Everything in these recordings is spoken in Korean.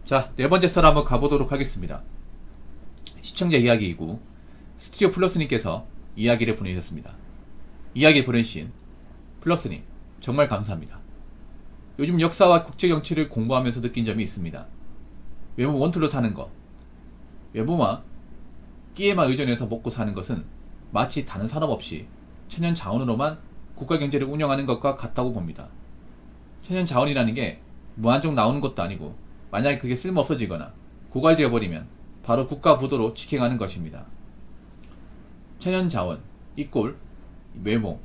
자, 네 번째 썰 한번 가보도록 하겠습니다. 시청자 이야기이고 스튜디오 플러스님께서 이야기를 보내주셨습니다. 이야기 보내신 플러스님 정말 감사합니다. 요즘 역사와 국제 정치를 공부하면서 느낀 점이 있습니다. 외모 원툴로 사는 것, 외모와 끼에만 의존해서 먹고 사는 것은 마치 다른 산업 없이 천연 자원으로만 국가 경제를 운영하는 것과 같다고 봅니다. 천연 자원이라는 게 무한정 나오는 것도 아니고 만약에 그게 쓸모 없어지거나 고갈되어 버리면 바로 국가 부도로 직행하는 것입니다. 천연 자원 이꼴 외모,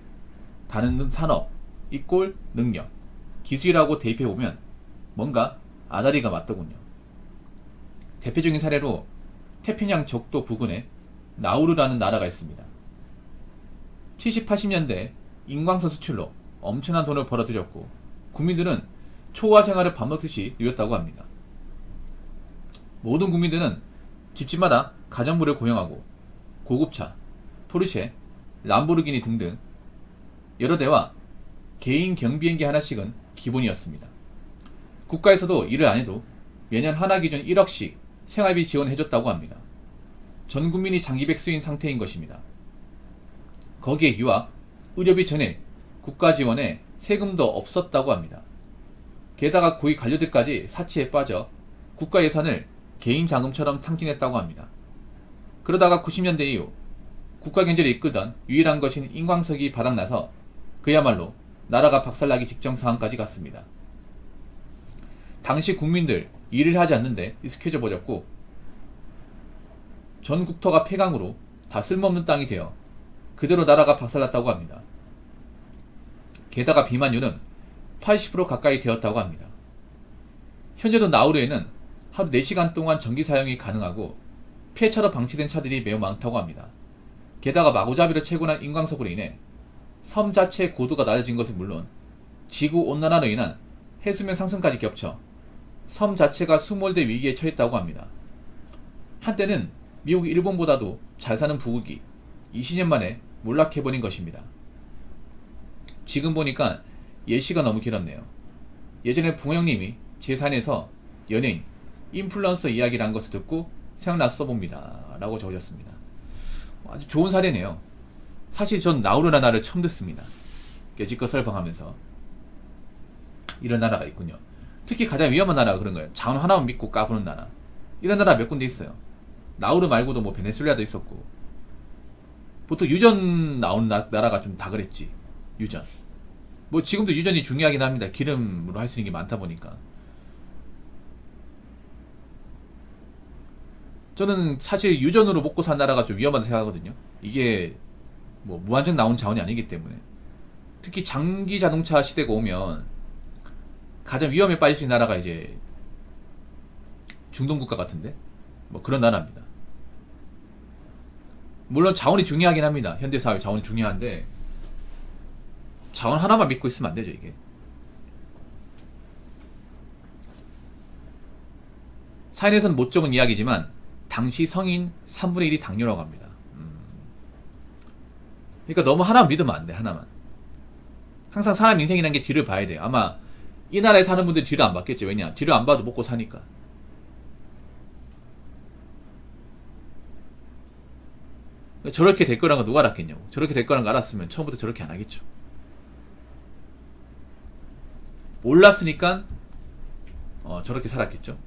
다른 산업 이꼴 능력, 기술이라고 대입해보면 뭔가 아다리가 맞더군요. 대표적인 사례로 태평양 적도 부근에 나우루라는 나라가 있습니다. 70, 80년대 인광석 수출로 엄청난 돈을 벌어들였고 국민들은 초호화 생활을 밥 먹듯이 누렸다고 합니다. 모든 국민들은 집집마다 가정부를 고용하고 고급차, 포르쉐, 람보르기니 등등 여러 대와 개인 경비행기 하나씩은 기본이었습니다. 국가에서도 일을 안해도 매년 하나 기준 1억씩 생활비 지원해줬다고 합니다. 전 국민이 장기백수인 상태인 것입니다. 거기에 유학, 의료비 전액, 국가 지원에 세금도 없었다고 합니다. 게다가 고위 관료들까지 사치에 빠져 국가 예산을 개인 자금처럼 탕진했다고 합니다. 그러다가 90년대 이후 국가 경제를 이끌던 유일한 것인 인광석이 바닥나서 그야말로 나라가 박살나기 직전 상황까지 갔습니다. 당시 국민들 일을 하지 않는데 익숙해져 버렸고 전 국토가 폐강으로 다 쓸모없는 땅이 되어 그대로 나라가 박살났다고 합니다. 게다가 비만율은 80% 가까이 되었다고 합니다. 현재도 나우루에는 하루 4시간 동안 전기 사용이 가능하고 폐차로 방치된 차들이 매우 많다고 합니다. 게다가 마구잡이로 채굴한 인광석으로 인해 섬 자체의 고도가 낮아진 것은 물론 지구온난화로 인한 해수면 상승까지 겹쳐 섬 자체가 수몰될 위기에 처했다고 합니다. 한때는 미국, 일본보다도 잘 사는 부국이 20년 만에 몰락해버린 것입니다. 지금 보니까 예시가 너무 길었네요. 예전에 붕어형님이 제 산에서 연예인, 인플루언서 이야기를 한 것을 듣고 생각났어 봅니다. 라고 적으셨습니다. 아주 좋은 사례네요. 사실 전 나우루라는 나라를 처음 듣습니다. 여지껏 설방하면서 이런 나라가 있군요. 특히 가장 위험한 나라가 그런 거예요. 자원 하나만 믿고 까부는 나라. 이런 나라 몇 군데 있어요. 나우루 말고도 뭐 베네수엘라도 있었고 보통 유전 나오는 나라가 좀 다 그랬지. 유전. 뭐 지금도 유전이 중요하긴 합니다. 기름으로 할 수 있는 게 많다 보니까. 저는 사실 유전으로 먹고 산 나라가 좀 위험하다 생각하거든요. 이게 뭐 무한정 나오는 자원이 아니기 때문에. 특히 장기 자동차 시대가 오면 가장 위험에 빠질 수 있는 나라가 이제 중동 국가 같은데 뭐 그런 나라입니다. 물론 자원이 중요하긴 합니다. 현대사회 자원이 중요한데 자원 하나만 믿고 있으면 안 되죠. 이게 사인에서는 못 적은 이야기지만 당시 성인 3분의 1이 당뇨라고 합니다. 그러니까 너무 하나만 믿으면 안 돼. 하나만. 항상 사람 인생이라는 게 뒤를 봐야 돼요. 아마 이 나라에 사는 분들 뒤를 안 봤겠죠. 왜냐? 뒤를 안 봐도 먹고 사니까. 저렇게 될 거란 거 누가 알았겠냐고. 저렇게 될 거란 거 알았으면 처음부터 저렇게 안 하겠죠. 몰랐으니까 저렇게 살았겠죠.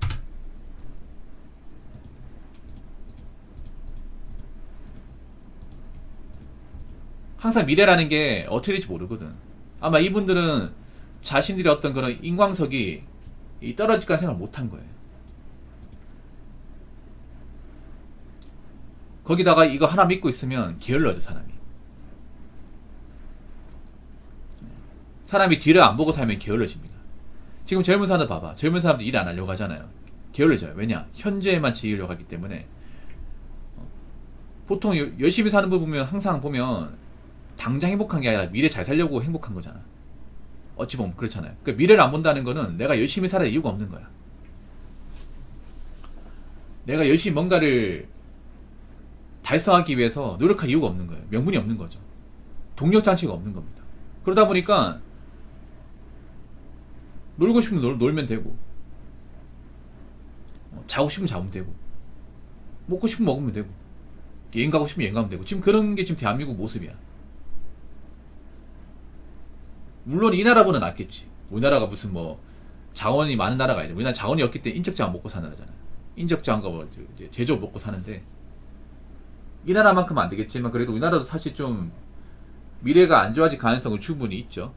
항상 미래라는 게 어떻게 될지 모르거든. 아마 이분들은 자신들이 어떤 그런 인광석이 떨어질 거라 생각을 못한 거예요. 거기다가 이거 하나 믿고 있으면 게을러져 사람이. 사람이 뒤를 안 보고 살면 게을러집니다. 지금 젊은 사람들 봐봐. 젊은 사람들 일 안 하려고 하잖아요. 게을러져요. 왜냐? 현재에만 지으려고 하기 때문에. 보통 열심히 사는 분 보면 항상 보면 당장 행복한 게 아니라 미래 잘 살려고 행복한 거잖아. 어찌 보면 그렇잖아요. 그러니까 미래를 안 본다는 거는 내가 열심히 살아야 이유가 없는 거야. 내가 열심히 뭔가를 달성하기 위해서 노력할 이유가 없는 거예요. 명분이 없는 거죠. 동력장치가 없는 겁니다. 그러다 보니까 놀고 싶으면 놀면 되고 자고 싶으면 자면 되고, 먹고 싶으면 먹으면 되고, 여행 가고 싶으면 여행 가면 되고. 지금 그런 게 지금 대한민국 모습이야. 물론 이 나라보다 낫겠지. 우리나라가 무슨 뭐 자원이 많은 나라가 아니죠. 우리나라 자원이 없기 때문에 인적자원 먹고 사는 나라잖아요. 인적자원과 뭐 제조업 먹고 사는데, 이 나라만큼은 안 되겠지만 그래도 우리나라도 사실 좀 미래가 안 좋아질 가능성은 충분히 있죠.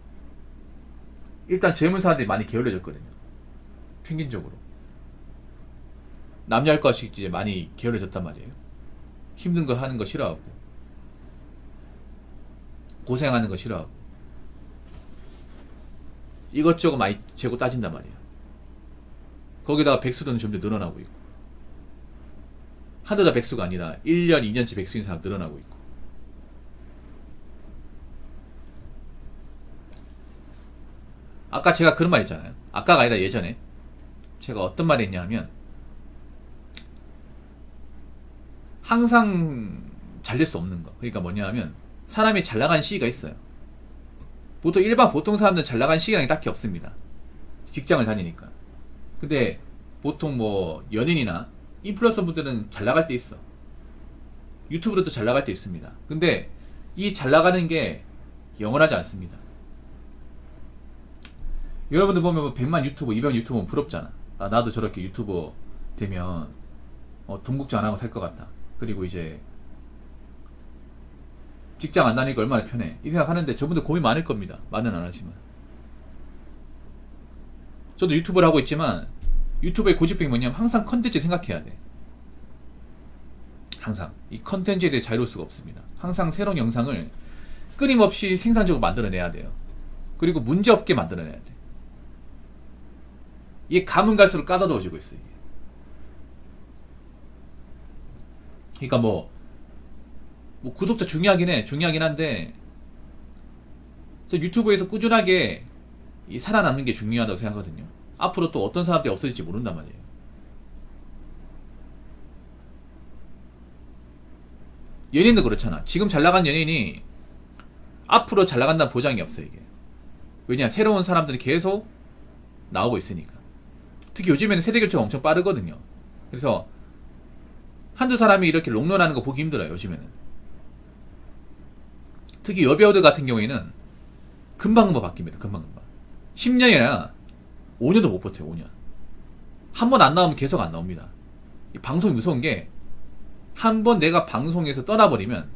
일단 젊은 사람들이 많이 게을러졌거든요. 평균적으로 남녀 할 것이 이제 많이 게을러졌단 말이에요. 힘든 거 하는 거 싫어하고, 고생하는 거 싫어하고, 이것저것 많이 재고 따진단 말이에요. 거기다가 백수들은 점점 늘어나고 있고, 한두 달 백수가 아니라 1년, 2년째 백수인 사람 늘어나고 있고. 아까 제가 그런 말 했잖아요. 아까가 아니라 예전에 제가 어떤 말 했냐 하면, 항상 잘 될 수 없는 거. 그러니까 뭐냐 하면, 사람이 잘 나가는 시기가 있어요. 보통 사람들은 잘 나가는 시기가 딱히 없습니다. 직장을 다니니까. 근데 보통 뭐 연인이나 인플루언서 분들은 잘 나갈 때 있어. 유튜브로도 잘 나갈 때 있습니다. 근데 이 잘 나가는 게 영원하지 않습니다. 여러분들 보면 뭐 100만 유튜버, 200만 유튜버 보면 부럽잖아. 아, 나도 저렇게 유튜버 되면 돈 걱정 안 하고 살 것 같다. 그리고 이제 직장 안 다니니까 얼마나 편해. 이 생각하는데 저분들 고민 많을 겁니다. 말은 안 하지만. 저도 유튜브를 하고 있지만 유튜브의 고집이 뭐냐면 항상 컨텐츠 생각해야 돼. 항상 이 컨텐츠에 대해 자유로울 수가 없습니다. 항상 새로운 영상을 끊임없이 생산적으로 만들어내야 돼요. 그리고 문제없게 만들어내야 돼. 이게 가면 갈수록 까다로워지고 있어. 이게. 그러니까 뭐 구독자 중요하긴 한데, 저 유튜브에서 꾸준하게 살아남는 게 중요하다고 생각하거든요. 앞으로 또 어떤 사람들이 없어질지 모른단 말이에요. 연예인도 그렇잖아. 지금 잘 나간 연예인이 앞으로 잘 나간다는 보장이 없어, 이게. 왜냐, 새로운 사람들이 계속 나오고 있으니까. 특히 요즘에는 세대 교체가 엄청 빠르거든요. 그래서 한두 사람이 이렇게 롱런하는 거 보기 힘들어요, 요즘에는. 특히 여배우들 같은 경우에는 금방 바뀝니다. 금방. 10년이나 5년도 못 버텨요. 5년. 한 번 안 나오면 계속 안 나옵니다. 이 방송이 무서운 게, 한 번 내가 방송에서 떠나버리면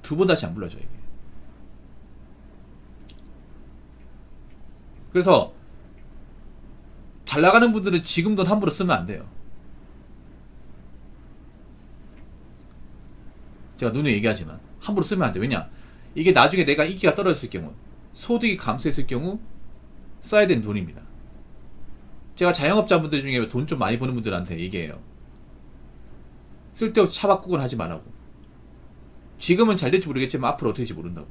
두 번 다시 안 불러줘요, 이게. 그래서 잘 나가는 분들은 지금 돈 함부로 쓰면 안 돼요. 제가 누누이 얘기하지만 함부로 쓰면 안 돼. 왜냐, 이게 나중에 내가 인기가 떨어졌을 경우, 소득이 감소했을 경우 써야 되는 돈입니다. 제가 자영업자분들 중에 돈 좀 많이 버는 분들한테 얘기해요. 쓸데없이 차 바꾸곤 하지 말라고. 지금은 잘 될지 모르겠지만 앞으로 어떻게 될지 모른다고.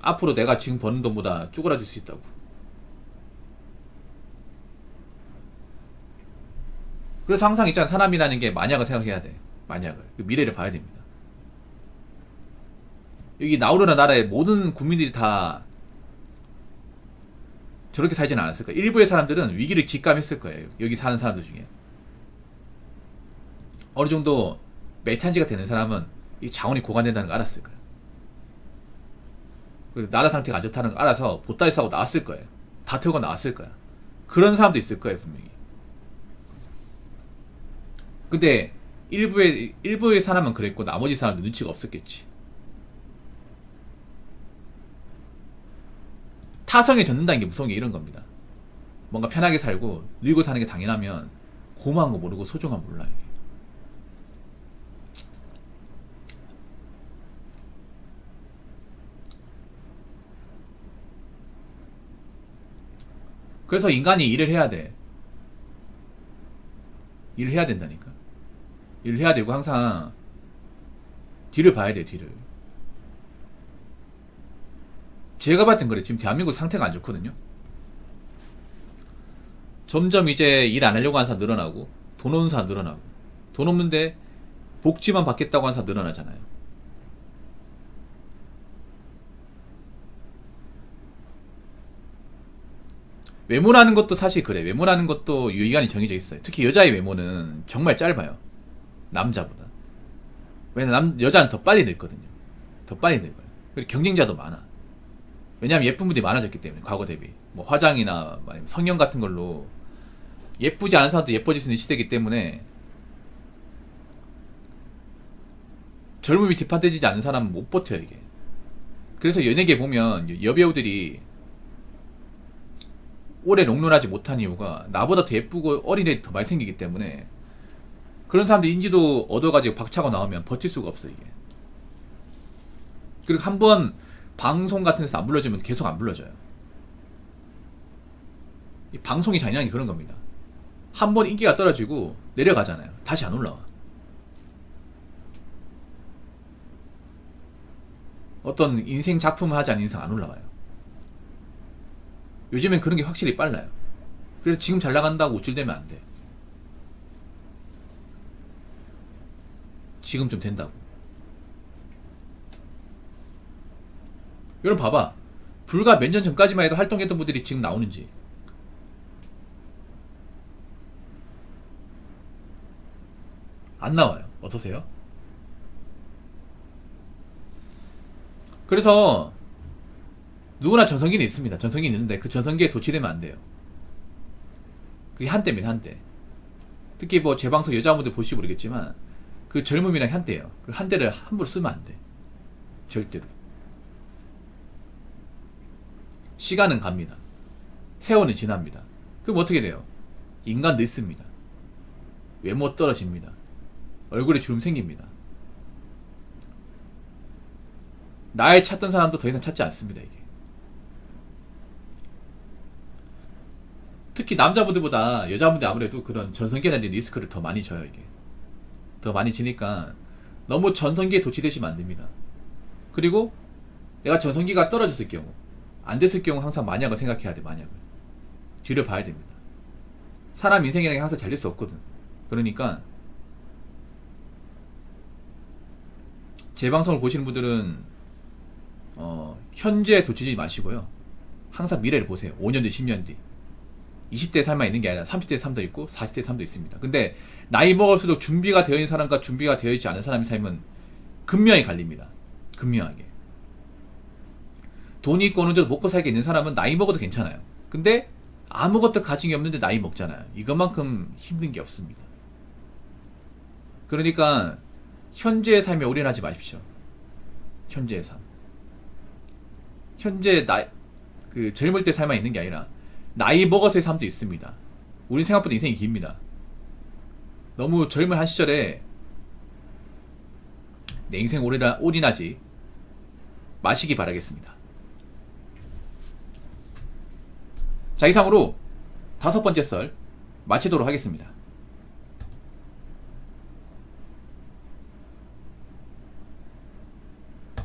앞으로 내가 지금 버는 돈보다 쪼그라들 수 있다고. 그래서 항상 있잖아, 사람이라는 게 만약을 생각해야 돼. 만약을. 그 미래를 봐야 됩니다. 여기 나오르나 나라의 모든 국민들이 다 저렇게 살지는 않았을 거예요. 일부의 사람들은 위기를 직감했을 거예요. 여기 사는 사람들 중에. 어느 정도 메탄지가 되는 사람은 이 자원이 고갈된다는 걸 알았을 거예요. 그리고 나라 상태가 안 좋다는 걸 알아서 보따리 싸고 나왔을 거예요. 다 태우고 나왔을 거야. 그런 사람도 있을 거예요, 분명히. 근데 일부의 사람은 그랬고 나머지 사람들 눈치가 없었겠지. 타성에 젖는다는 게 무서운 게 이런 겁니다. 뭔가 편하게 살고 늙고 사는 게 당연하면 고마운 거 모르고 소중함 몰라, 이게. 그래서 인간이 일을 해야 돼. 일을 해야 된다니까. 일을 해야 되고 항상 뒤를 봐야 돼, 뒤를. 제가 봤을 땐 그래. 지금 대한민국 상태가 안 좋거든요. 점점 이제 일 안 하려고 하는 사람 늘어나고, 돈 없는 사람 늘어나고, 돈 없는데 복지만 받겠다고 하는 사람 늘어나잖아요. 외모라는 것도 사실 그래. 외모라는 것도 유의관이 정해져 있어요. 특히 여자의 외모는 정말 짧아요. 남자보다. 왜냐면 여자는 더 빨리 늙거든요. 더 빨리 늙어요. 그리고 경쟁자도 많아. 왜냐면 예쁜 분들이 많아졌기 때문에, 과거 대비. 뭐 화장이나 성형 같은 걸로 예쁘지 않은 사람도 예뻐질 수 있는 시대이기 때문에 젊음이 뒷받쳐지지 않는 사람은 못 버텨요, 이게. 그래서 연예계 보면 여배우들이 오래 롱런하지 못한 이유가 나보다 더 예쁘고 어린 애들이 더 많이 생기기 때문에, 그런 사람들 인지도 얻어가지고 박차고 나오면 버틸 수가 없어, 이게. 그리고 한번 방송 같은 데서 안 불러주면 계속 안 불러줘요. 이 방송이 잔인한 게 그런 겁니다. 한 번 인기가 떨어지고 내려가잖아요. 다시 안 올라와. 어떤 인생 작품을 하지 않는 이상 안 올라와요. 요즘엔 그런 게 확실히 빨라요. 그래서 지금 잘 나간다고 우쭐대면 안 돼. 지금 좀 된다고. 여러분 봐봐. 불과 몇 년 전까지만 해도 활동했던 분들이 지금 나오는지. 안 나와요. 어떠세요? 그래서 누구나 전성기는 있습니다. 전성기는 있는데 그 전성기에 도취되면 안 돼요. 그게 한때입니다. 한때. 특히 뭐 제 방송 여자분들 보시고 모르겠지만 그 젊음이랑 한때예요. 그 한때를 함부로 쓰면 안 돼. 절대로. 시간은 갑니다. 세월은 지납니다. 그럼 어떻게 돼요? 인간 늙습니다. 외모 떨어집니다. 얼굴에 주름 생깁니다. 나의 찾던 사람도 더 이상 찾지 않습니다, 이게. 특히 남자분들보다 여자분들이 아무래도 그런 전성기라는 리스크를 더 많이 져요, 이게. 더 많이 지니까 너무 전성기에 도취되시면 안 됩니다. 그리고 내가 전성기가 떨어졌을 경우, 안 됐을 경우 항상 만약을 생각해야 돼, 만약을. 뒤를 봐야 됩니다. 사람 인생이라는 게 항상 잘 될 수 없거든. 그러니까 제 방송을 보시는 분들은 현재에 도취지 마시고요. 항상 미래를 보세요. 5년 뒤, 10년 뒤. 20대 삶만 있는 게 아니라 30대 삶도 있고 40대 삶도 있습니다. 근데 나이 먹을수록 준비가 되어 있는 사람과 준비가 되어 있지 않은 사람의 삶은 극명히 갈립니다. 극명하게. 돈이 있고 어느 정도 먹고 살게 있는 사람은 나이 먹어도 괜찮아요. 근데 아무것도 가진 게 없는데 나이 먹잖아요. 이것만큼 힘든 게 없습니다. 그러니까 현재의 삶에 올인하지 마십시오. 현재의 삶. 현재 그 젊을 때 삶만 있는 게 아니라 나이 먹어서의 삶도 있습니다. 우린 생각보다 인생이 깁니다. 너무 젊은 한 시절에 내 인생 올인하지 마시기 바라겠습니다. 자, 이상으로 5번째 썰 마치도록 하겠습니다.